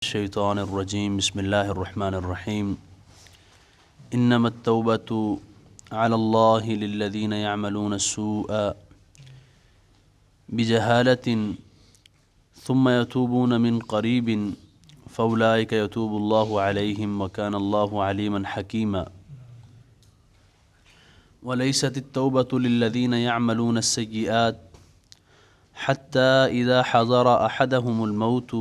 الشيطان الرجيم بسم الله الرحمن الرحيم إنما التوبة على الله للذين يعملون السوء بجهالة ثم يتوبون من قريب فأولئك يتوب الله عليهم وكان الله عليما حكيما وليست التوبة للذين يعملون السيئات حتى إذا حضر أحدهم الموت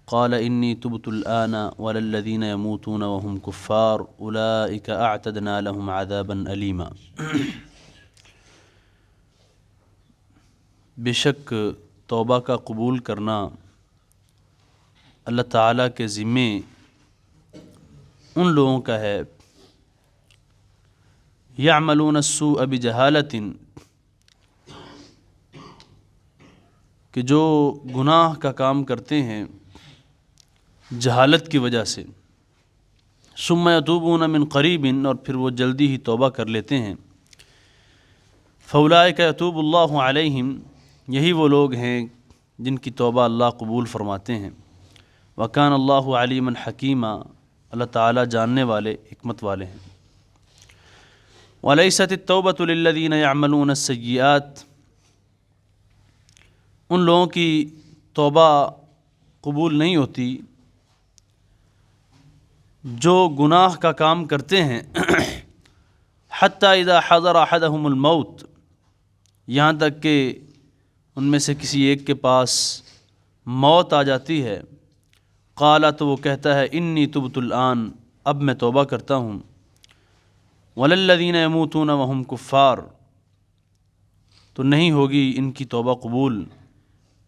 قال إني تبت الآن ولا الذين يموتون وهم كفار أولئك أعتدنا لهم عذابا أليما۔ بے شک توبہ کا قبول کرنا اللہ تعالیٰ کے ذمے ان لوگوں کا ہے یعملون السوء بجہالۃ، کہ جو گناہ کا کام کرتے ہیں جہالت کی وجہ سے، ثم یتوبون من قریب، اور پھر وہ جلدی ہی توبہ کر لیتے ہیں، فاولئک یتوب اللہ علیہم، یہی وہ لوگ ہیں جن کی توبہ اللہ قبول فرماتے ہیں، وکان اللہ علیما حکیما، اللہ تعالیٰ جاننے والے حکمت والے ہیں۔ ولیست التوبۃ للذین یعملون السیئات، ان لوگوں کی توبہ قبول نہیں ہوتی جو گناہ کا کام کرتے ہیں، حتی اذا حضر احدہم الموت، یہاں تک کہ ان میں سے کسی ایک کے پاس موت آ جاتی ہے، قال، تو وہ کہتا ہے انی تبت الآن، اب میں توبہ کرتا ہوں، وللذین یموتون وہم کفار، تو نہیں ہوگی ان کی توبہ قبول،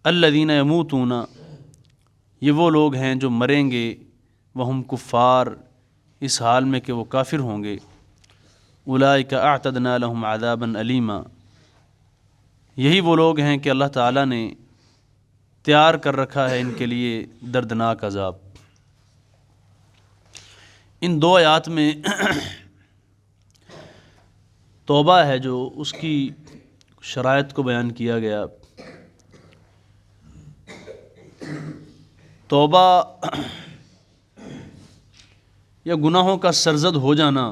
الذین یموتون، یہ وہ لوگ ہیں جو مریں گے، وہم کفار، اس حال میں کہ وہ کافر ہوں گے، اولئک اعتدنا لہم عذابا علیما، یہی وہ لوگ ہیں کہ اللہ تعالیٰ نے تیار کر رکھا ہے ان کے لیے دردناک عذاب۔ ان دو آیات میں توبہ ہے جو اس کی شرائط کو بیان کیا گیا۔ توبہ یا گناہوں کا سرزد ہو جانا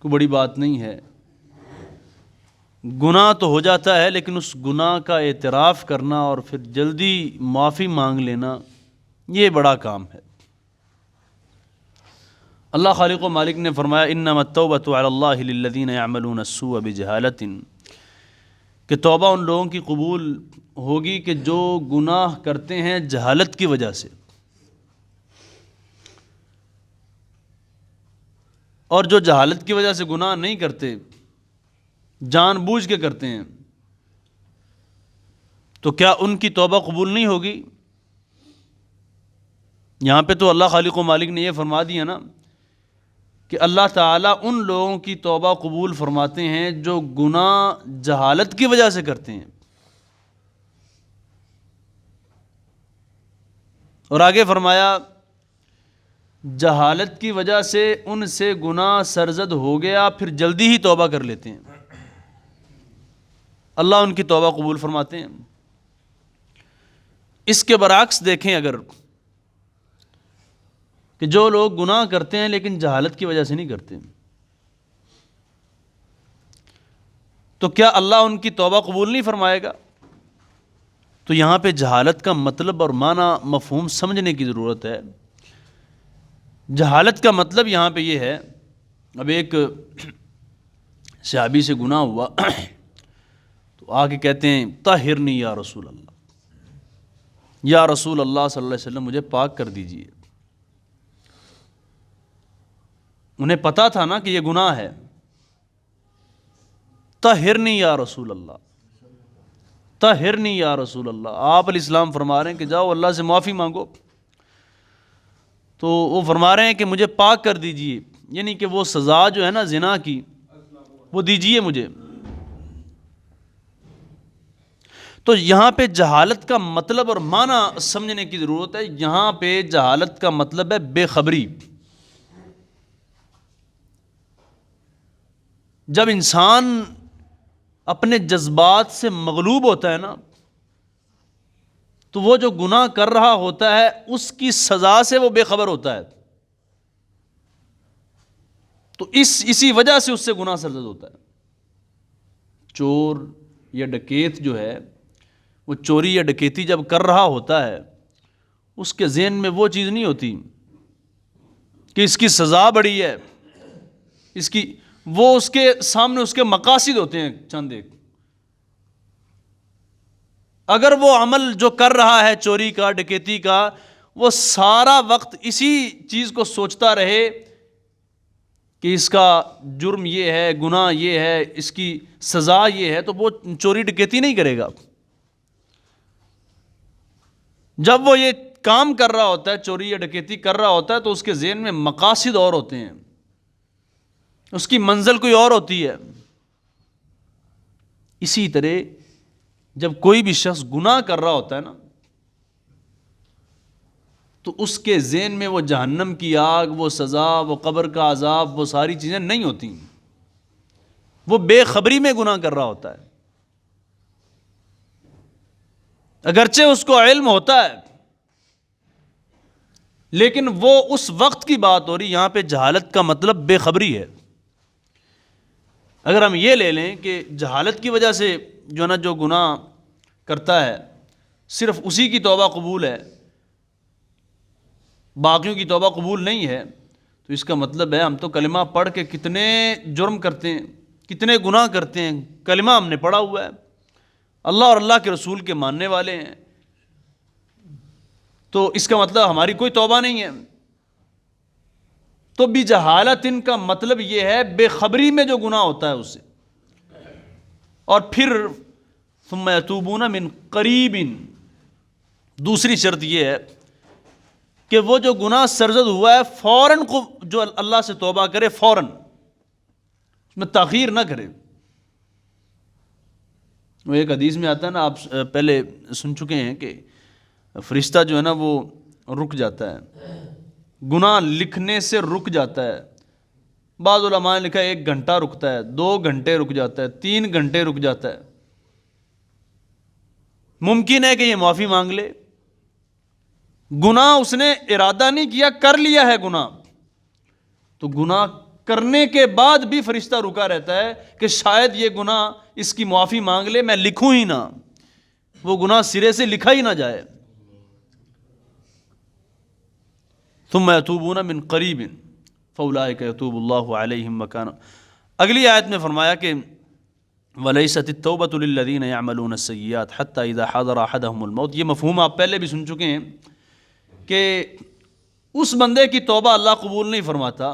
کوئی بڑی بات نہیں ہے، گناہ تو ہو جاتا ہے لیکن اس گناہ کا اعتراف کرنا اور پھر جلدی معافی مانگ لینا، یہ بڑا کام ہے۔ اللہ خالق و مالک نے فرمایا انما التوبۃ علی اللہ للذین یعملون السوء بجہالۃ، کہ توبہ ان لوگوں کی قبول ہوگی کہ جو گناہ کرتے ہیں جہالت کی وجہ سے، اور جو جہالت کی وجہ سے گناہ نہیں کرتے، جان بوجھ کے کرتے ہیں، تو کیا ان کی توبہ قبول نہیں ہوگی؟ یہاں پہ تو اللہ خالق و مالک نے یہ فرما دیا نا کہ اللہ تعالیٰ ان لوگوں کی توبہ قبول فرماتے ہیں جو گناہ جہالت کی وجہ سے کرتے ہیں، اور آگے فرمایا جہالت کی وجہ سے ان سے گناہ سرزد ہو گیا، پھر جلدی ہی توبہ کر لیتے ہیں، اللہ ان کی توبہ قبول فرماتے ہیں۔ اس کے برعکس دیکھیں اگر، کہ جو لوگ گناہ کرتے ہیں لیکن جہالت کی وجہ سے نہیں کرتے، تو کیا اللہ ان کی توبہ قبول نہیں فرمائے گا؟ تو یہاں پہ جہالت کا مطلب اور معنی مفہوم سمجھنے کی ضرورت ہے۔ جہالت کا مطلب یہاں پہ یہ ہے، اب ایک صحابی سے گناہ ہوا تو آ کے کہتے ہیں طہرنی یا رسول اللہ، یا رسول اللہ صلی اللہ علیہ وسلم مجھے پاک کر دیجئے۔ انہیں پتا تھا نا کہ یہ گناہ ہے، طہرنی یا رسول اللہ، طہرنی یا رسول اللہ، آپ علیہ السلام فرما رہے ہیں کہ جاؤ اللہ سے معافی مانگو، تو وہ فرما رہے ہیں کہ مجھے پاک کر دیجئے، یعنی کہ وہ سزا جو ہے نا زنا کی وہ دیجئے مجھے۔ تو یہاں پہ جہالت کا مطلب اور معنی سمجھنے کی ضرورت ہے۔ یہاں پہ جہالت کا مطلب ہے بے خبری۔ جب انسان اپنے جذبات سے مغلوب ہوتا ہے نا، تو وہ جو گناہ کر رہا ہوتا ہے اس کی سزا سے وہ بے خبر ہوتا ہے، تو اسی وجہ سے اس سے گناہ سرزد ہوتا ہے۔ چور یا ڈکیت جو ہے وہ چوری یا ڈکیتی جب کر رہا ہوتا ہے اس کے ذہن میں وہ چیز نہیں ہوتی کہ اس کی سزا بڑی ہے، وہ اس کے سامنے اس کے مقاصد ہوتے ہیں چند ایک۔ اگر وہ عمل جو کر رہا ہے چوری کا ڈکیتی کا وہ سارا وقت اسی چیز کو سوچتا رہے کہ اس کا جرم یہ ہے، گناہ یہ ہے، اس کی سزا یہ ہے، تو وہ چوری ڈکیتی نہیں کرے گا۔ جب وہ یہ کام کر رہا ہوتا ہے، چوری یا ڈکیتی کر رہا ہوتا ہے، تو اس کے ذہن میں مقاصد اور ہوتے ہیں، اس کی منزل کوئی اور ہوتی ہے۔ اسی طرح جب کوئی بھی شخص گناہ کر رہا ہوتا ہے نا تو اس کے ذہن میں وہ جہنم کی آگ، وہ سزا، وہ قبر کا عذاب، وہ ساری چیزیں نہیں ہوتی، وہ بے خبری میں گناہ کر رہا ہوتا ہے۔ اگرچہ اس کو علم ہوتا ہے لیکن وہ اس وقت کی بات ہو رہی، یہاں پہ جہالت کا مطلب بے خبری ہے۔ اگر ہم یہ لے لیں کہ جہالت کی وجہ سے جو گناہ کرتا ہے صرف اسی کی توبہ قبول ہے، باقیوں کی توبہ قبول نہیں ہے، تو اس کا مطلب ہے ہم تو کلمہ پڑھ کے کتنے جرم کرتے ہیں، کتنے گناہ کرتے ہیں، کلمہ ہم نے پڑھا ہوا ہے، اللہ اور اللہ کے رسول کے ماننے والے ہیں، تو اس کا مطلب ہماری کوئی توبہ نہیں ہے۔ تو بھی جہالت ان کا مطلب یہ ہے بے خبری میں جو گناہ ہوتا ہے اس سے۔ اور پھر ثم یتوبون من قریب، دوسری شرط یہ ہے کہ وہ جو گناہ سرزد ہوا ہے فوراً جو اللہ سے توبہ کرے، فوراً اس میں تاخیر نہ کرے۔ وہ ایک حدیث میں آتا ہے نا، آپ پہلے سن چکے ہیں کہ فرشتہ جو ہے نا وہ رک جاتا ہے، گناہ لکھنے سے رک جاتا ہے۔ بعض علماء نے لکھا ہے 1 گھنٹہ رکتا ہے، 2 گھنٹے رک جاتا ہے، 3 گھنٹے رک جاتا ہے۔ ممکن ہے کہ یہ معافی مانگ لے، گناہ اس نے ارادہ نہیں کیا، کر لیا ہے گناہ، تو گناہ کرنے کے بعد بھی فرشتہ رکا رہتا ہے کہ شاید یہ گناہ اس کی معافی مانگ لے، میں لکھوں ہی نہ، وہ گناہ سرے سے لکھا ہی نہ جائے۔ ثم یتوبون من قریب فاولئک یتوب اللہ علیہم مکانا۔ اگلی آیت میں فرمایا کہ ولیست التوبۃ للذین یعملون السیئات حتی اذا حضر احدهم الموت۔ یہ مفہوم آپ پہلے بھی سن چکے ہیں کہ اس بندے کی توبہ اللہ قبول نہیں فرماتا،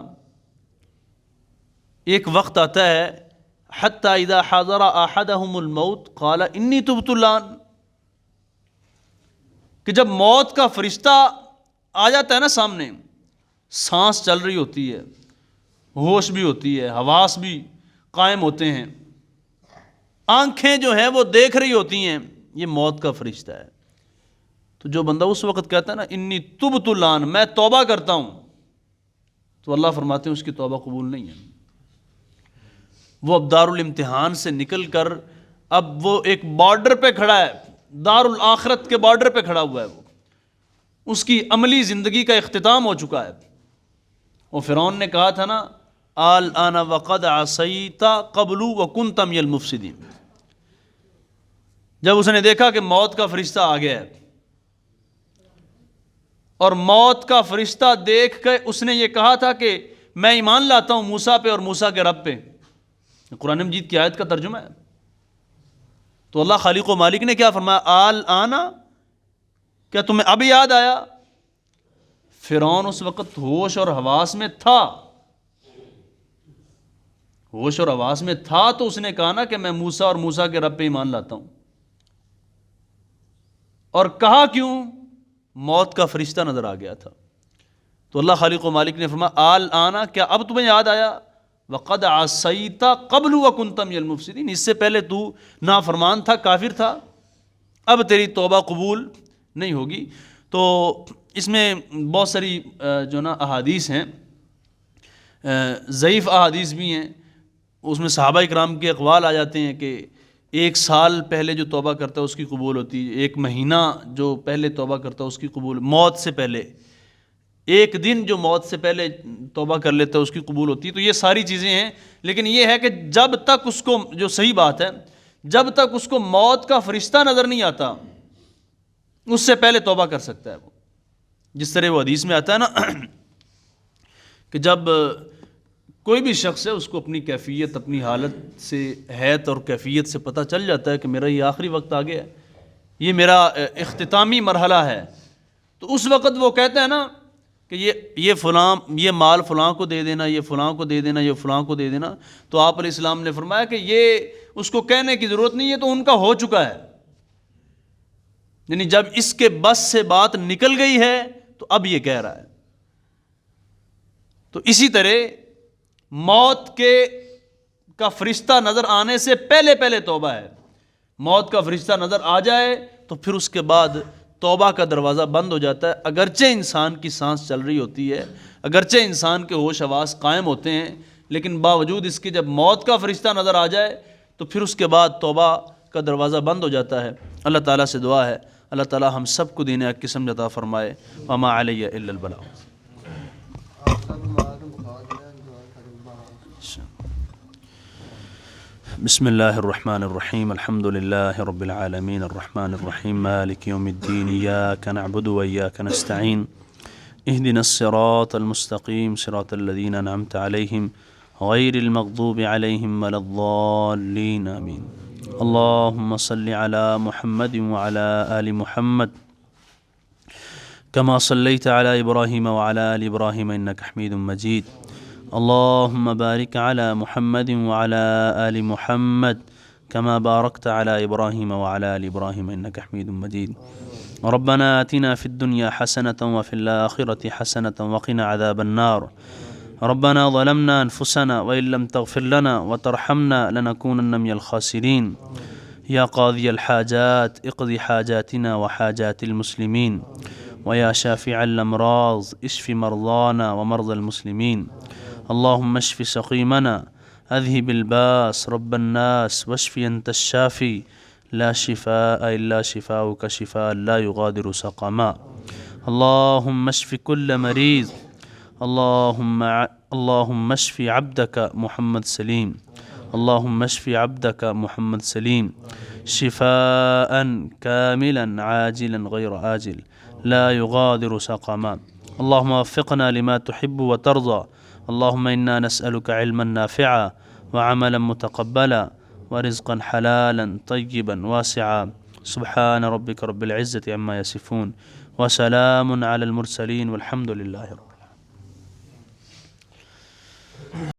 ایک وقت آتا ہے حتی اذا حضر احدهم الموت قال انی تبت الآن، کہ جب موت کا فرشتہ آ جاتا ہے نا سامنے، سانس چل رہی ہوتی ہے، ہوش بھی ہوتی ہے، حواس بھی قائم ہوتے ہیں، آنکھیں جو ہیں وہ دیکھ رہی ہوتی ہیں، یہ موت کا فرشتہ ہے۔ تو جو بندہ اس وقت کہتا ہے نا انی تبت الآن، میں توبہ کرتا ہوں، تو اللہ فرماتے ہیں اس کی توبہ قبول نہیں ہے۔ وہ اب دار الامتحان سے نکل کر اب وہ ایک بارڈر پہ کھڑا ہے، دار الآخرت کے بارڈر پہ کھڑا ہوا ہے، وہ اس کی عملی زندگی کا اختتام ہو چکا ہے۔ اور فرعون نے کہا تھا نا الآن وقد عصیت قبل وکنت من المفسدین، جب اس نے دیکھا کہ موت کا فرشتہ آ گیا ہے اور موت کا فرشتہ دیکھ کے اس نے یہ کہا تھا کہ میں ایمان لاتا ہوں موسیٰ پہ اور موسیٰ کے رب پہ، قرآن مجید کی آیت کا ترجمہ ہے۔ تو اللہ خالق و مالک نے کیا فرمایا الآن، کیا تمہیں اب یاد آیا؟ فرعون اس وقت ہوش اور حواس میں تھا، ہوش اور حواس میں تھا، تو اس نے کہا نا کہ میں موسیٰ اور موسیٰ کے رب پہ ایمان لاتا ہوں۔ اور کہا کیوں؟ موت کا فرشتہ نظر آ گیا تھا۔ تو اللہ خالق و مالک نے فرمایا الآن، کیا اب تمہیں یاد آیا؟ وقد عصیت قبل وکنت من المفسدین، اس سے پہلے تو نافرمان تھا، کافر تھا، اب تیری توبہ قبول نہیں ہوگی۔ تو اس میں بہت ساری جو نا احادیث ہیں، ضعیف احادیث بھی ہیں، اس میں صحابہ اکرام کے اقوال آ جاتے ہیں کہ 1 سال پہلے جو توبہ کرتا ہے اس کی قبول ہوتی ہے، 1 مہینہ جو پہلے توبہ کرتا ہے اس کی قبول، موت سے پہلے 1 دن جو موت سے پہلے توبہ کر لیتا ہے اس کی قبول ہوتی ہے۔ تو یہ ساری چیزیں ہیں، لیکن یہ ہے کہ جب تک اس کو، جو صحیح بات ہے، جب تک اس کو موت کا فرشتہ نظر نہیں آتا اس سے پہلے توبہ کر سکتا ہے وہ، جس طرح وہ حدیث میں آتا ہے نا کہ جب کوئی بھی شخص ہے اس کو اپنی کیفیت، اپنی حالت سے، حیت اور کیفیت سے پتہ چل جاتا ہے کہ میرا یہ آخری وقت آ گیا ہے، یہ میرا اختتامی مرحلہ ہے، تو اس وقت وہ کہتا ہے نا کہ یہ فلاں، یہ مال فلاں کو دے دینا، یہ فلاں کو دے دینا، یہ فلاں کو دے دینا، تو آپ علیہ السلام نے فرمایا کہ یہ اس کو کہنے کی ضرورت نہیں ہے، تو ان کا ہو چکا ہے، یعنی جب اس کے بس سے بات نکل گئی ہے تو اب یہ کہہ رہا ہے۔ تو اسی طرح موت کا فرشتہ نظر آنے سے پہلے پہلے توبہ ہے، موت کا فرشتہ نظر آ جائے تو پھر اس کے بعد توبہ کا دروازہ بند ہو جاتا ہے، اگرچہ انسان کی سانس چل رہی ہوتی ہے، اگرچہ انسان کے ہوش حواس قائم ہوتے ہیں، لیکن باوجود اس کے جب موت کا فرشتہ نظر آ جائے تو پھر اس کے بعد توبہ کا دروازہ بند ہو جاتا ہے۔ اللہ تعالیٰ سے دعا ہے اللہ تعالیٰ ہم سب کو دین حق کی سمجھ عطا فرمائے۔ وما علیہ الا البلاغ۔ بسم اللہ الرحمن الرحیم، الحمد للہ رب العالمین، الرحمن الرحیم، مالک یوم الدین، ایاک نعبد و ایاک نستعین، اہدنا الصراط المستقیم، صراط الذین انعمت علیہم غیر المغضوب علیہم ولا الضالین، آمین۔ اللہم صل علی محمد وعلی آل محمد كما صليت على إبراهيم وعلى آل إبراهيم إنك حميد مجيد، اللهم بارك على محمد وعلى آل محمد كما باركت على إبراهيم وعلى آل إبراهيم إنك حميد مجيد، ربنا آتنا في الدنيا حسنة وفي الآخرة حسنة وقنا عذاب النار، ربنا ظلمنا أنفسنا وإن لم تغفر لنا وترحمنا لنكونن من الخاسرين، يا قاضي الحاجات اقضي حاجاتنا وحاجات المسلمين، ويا شافع الأمراض اشف مرضانا ومرضى المسلمين، اللهم اشف سقيمنا اذهب الباس رب الناس واشف أنت الشافي لا شفاء إلا شفاؤك شفاء لا يغادر سقما، اللهم اشف كل مريض، اللهم اشف عبدك محمد سليم، اللهم اشف عبدك محمد سليم شفاء كاملا عاجلا غير آجل لا يغادر سقما، اللهم وفقنا لما تحب وترضى، اللهم إنا نسألك علما نافعا وعملا متقبلا ورزقا حلالا طيبا واسعا، سبحان ربك رب العزة عما يصفون وسلام على المرسلين والحمد لله رب